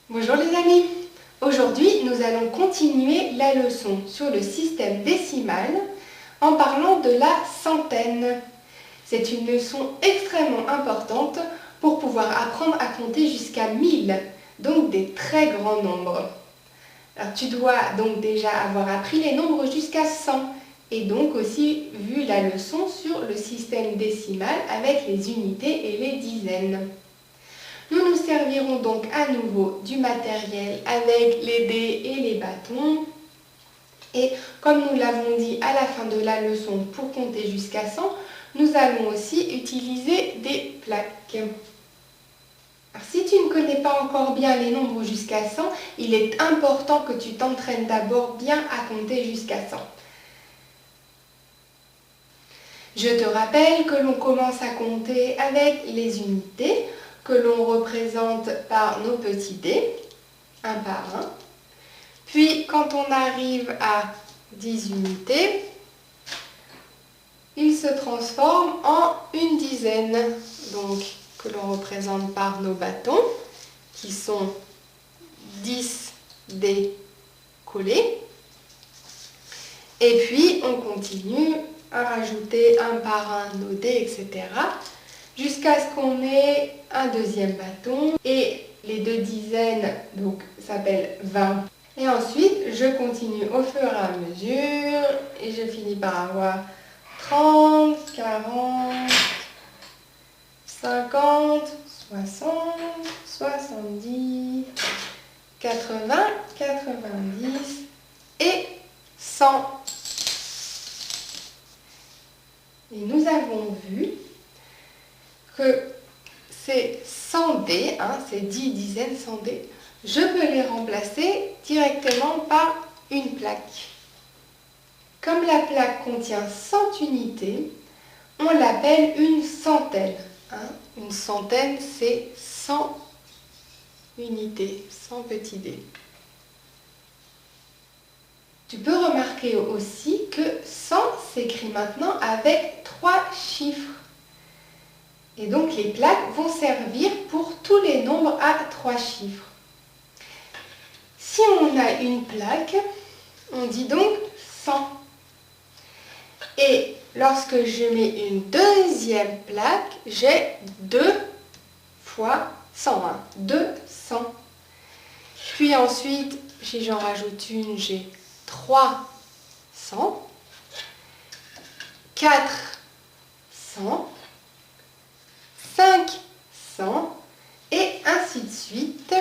Bonjour les amis. Aujourd'hui, nous allons continuer la leçon sur le système décimal en parlant de la centaine. C'est une leçon extrêmement importante pour pouvoir apprendre à compter jusqu'à 1000, donc des très grands nombres. Alors, tu dois donc déjà avoir appris les nombres jusqu'à 100 et donc aussi vu la leçon sur le système décimal avec les unités et les dizaines. Nous nous servirons donc à nouveau du matériel avec les dés et les bâtons. Et comme nous l'avons dit à la fin de la leçon pour compter jusqu'à 100, nous allons aussi utiliser des plaques. Alors, si tu ne connais pas encore bien les nombres jusqu'à 100, il est important que tu t'entraînes d'abord bien à compter jusqu'à 100. Je te rappelle que l'on commence à compter avec les unités, que l'on représente par nos petits dés, un par un. Puis, quand on arrive à 10 unités, il se transforme en une dizaine, donc que l'on représente par nos bâtons, qui sont 10 dés collés. Et puis, on continue à rajouter un par un nos dés, etc. jusqu'à ce qu'on ait un deuxième bâton. Et les deux dizaines donc s'appellent 20. Et ensuite, je continue au fur et à mesure et je finis par avoir 30, 40, 50, 60, 70, 80, 90 et 100. Et nous avons vu que ces 100 dés, ces 10 dizaines 100 dés, je peux les remplacer directement par une plaque. Comme la plaque contient 100 unités, on l'appelle une centaine. Une centaine, c'est 100 unités, 100 petits dés. Tu peux remarquer aussi que 100 s'écrit maintenant avec 3 chiffres. Et donc les plaques vont servir pour tous les nombres à 3 chiffres. Si on a une plaque, on dit donc 100. Et lorsque je mets une deuxième plaque, j'ai 2 fois 100. 200. Puis ensuite, si j'en rajoute une, j'ai 300, 400, 500 et ainsi de suite.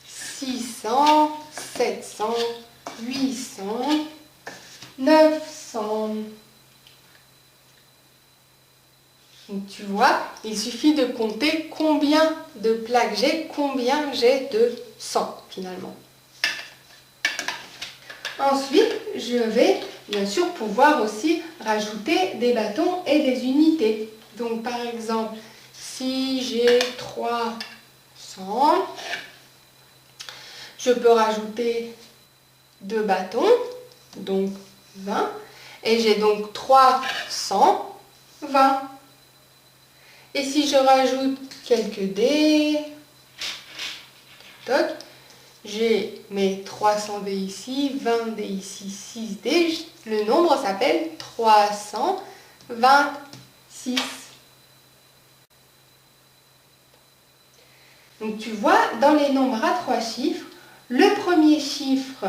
600, 700, 800, 900. Donc tu vois, il suffit de compter combien de plaques j'ai, combien j'ai de 100 finalement. Ensuite, je vais bien sûr pouvoir aussi rajouter des bâtons et des unités. Donc par exemple, si j'ai 300, je peux rajouter 2 bâtons, donc 20, et j'ai donc 320. Et si je rajoute quelques dés, toc, j'ai mes 300 dés ici, 20 dés ici, 6 dés, le nombre s'appelle 326. Donc tu vois, dans les nombres à 3 chiffres, le premier chiffre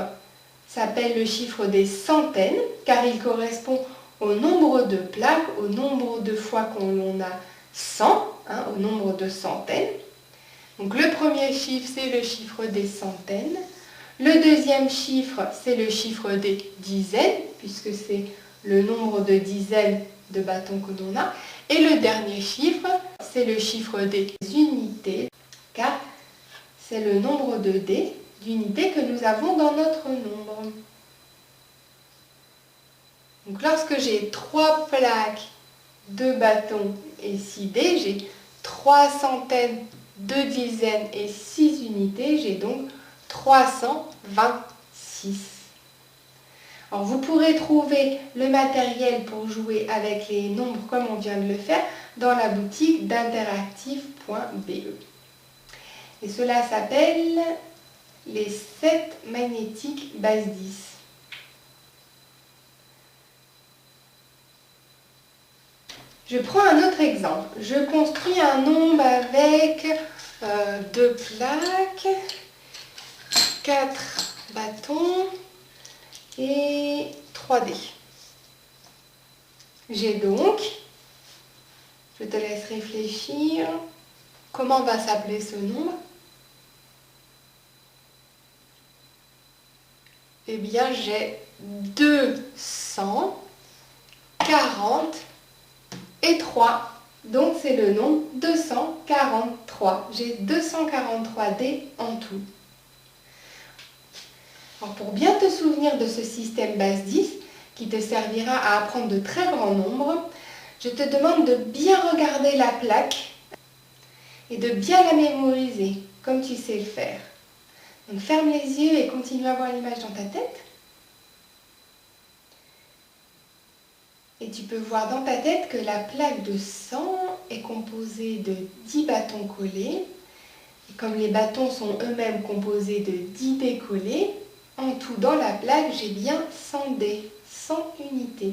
s'appelle le chiffre des centaines, car il correspond au nombre de plaques, au nombre de fois qu'on a 100, au nombre de centaines. Donc le premier chiffre, c'est le chiffre des centaines. Le deuxième chiffre, c'est le chiffre des dizaines, puisque c'est le nombre de dizaines de bâtons que l'on a. Et le dernier chiffre, c'est le chiffre des unités, car c'est le nombre de dés d'unités que nous avons dans notre nombre. Donc lorsque j'ai 3 plaques, 2 bâtons et 6 dés, j'ai 3 centaines, 2 dizaines et 6 unités, j'ai donc 326. Alors vous pourrez trouver le matériel pour jouer avec les nombres comme on vient de le faire dans la boutique d'interactive.be. Et cela s'appelle les 7 magnétiques base 10. Je prends un autre exemple. Je construis un nombre avec 2 plaques, 4 bâtons et 3 dés. J'ai donc, je te laisse réfléchir, comment va s'appeler ce nombre? Eh bien, j'ai 240 et 3. Donc, c'est le nombre 243. J'ai 243 dés en tout. Alors, pour bien te souvenir de ce système base 10, qui te servira à apprendre de très grands nombres, je te demande de bien regarder la plaque et de bien la mémoriser, comme tu sais le faire. Donc ferme les yeux et continue à voir l'image dans ta tête. Et tu peux voir dans ta tête que la plaque de 100 est composée de 10 bâtons collés. Et comme les bâtons sont eux-mêmes composés de 10 dés collés, en tout dans la plaque, j'ai bien 100 dés, 100 unités.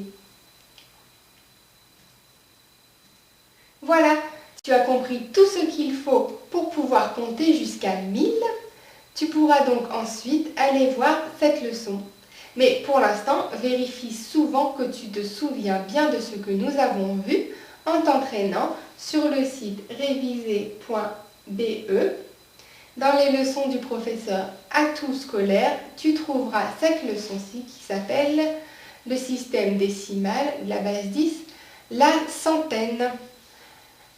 Voilà, tu as compris tout ce qu'il faut pour pouvoir compter jusqu'à 1000. Tu pourras donc ensuite aller voir cette leçon. Mais pour l'instant, vérifie souvent que tu te souviens bien de ce que nous avons vu en t'entraînant sur le site réviser.be. Dans les leçons du professeur Atout scolaire, tu trouveras cette leçon-ci qui s'appelle le système décimal, la base 10, la centaine.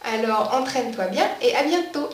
Alors entraîne-toi bien et à bientôt!